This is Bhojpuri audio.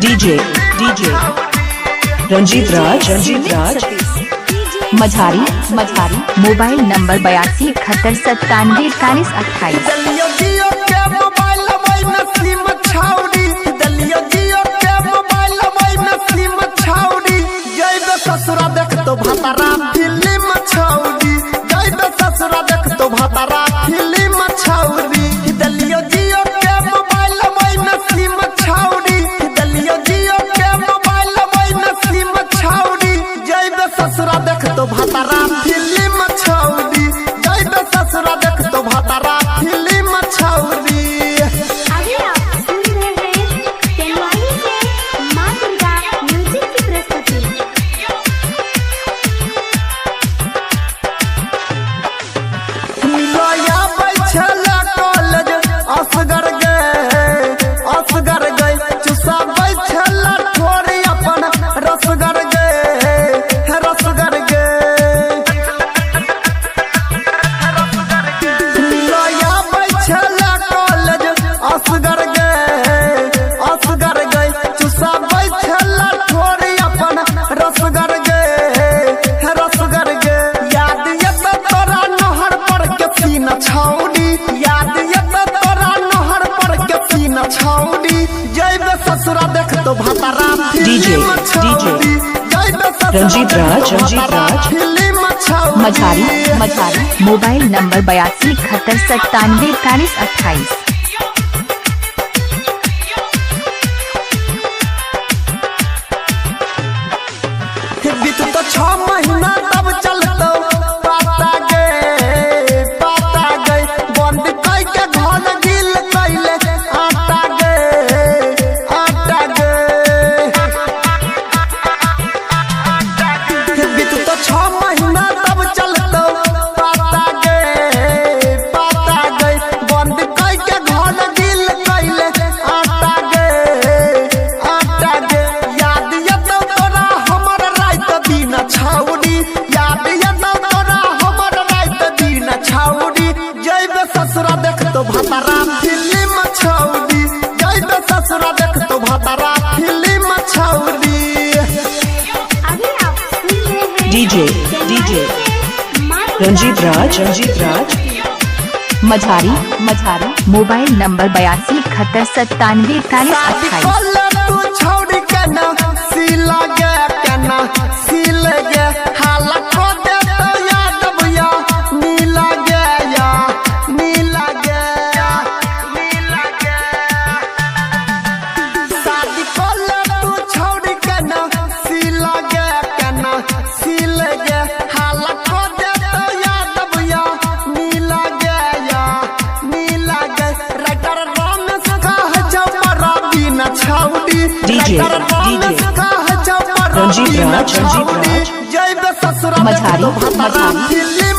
DJ रंजीत राज मझारी मोबाइल नंबर 8271974128। ससुरा देख तो भतारा फिल्म छौरी, जब ससुरा देख तो भतारा फिल्म छौरी। दलियो जियो के मोबाइल में सिम छौरी, दलियो जियो के मोबाइल में सिम छौरी। जब ससुरा देख तो भतारा फिल्म छौरी, जब ससुरा देख तो भतारा फिल्म छौरी। असगर गए चुसा बैठला थोड़ी अपन रसगर गए लोया बैठला कॉलेज असगर गए चुसा बैठला थोड़ी अपन रसगर गए। याद यत तोरा नहर पर के सीना छौड़ी, याद यत तोरा नहर पर के सीना छौड़ी। जब ससुरा देख तो भतारा DJ रंजीत राज मझारी मोबाइल नंबर 8271974128। बीत तो 6 महीना तब चलतो पाता गए बंद कई के घर गिल कैले आटा गए। बीत तो 6 महीना तब चलतो पाता गए बंद कई के घर गिल कैले आटा गए। याद यत तोरा हमर रात दिन छौड़ी, याद यत तोरा हमर रात दिन छौड़ी। जब ससुरा देख तो भतारा फिल्म छौड़ी, जब ससुरा देख तो भतारा फिल्म छौड़ी। DJ रंजीत राज मझारी मोबाइल नंबर 8271974128। तू छौड़ी केना सिला गे हाला को दे तो याद भैया नीला गया शादी कोले तू छौड़ी केना सिला गे हाला को दे तो याद भैया नीला गया। राइटर रमेश कह जमरा बिना छौड़ी, DJ रंजीत राज मझारी फिल्म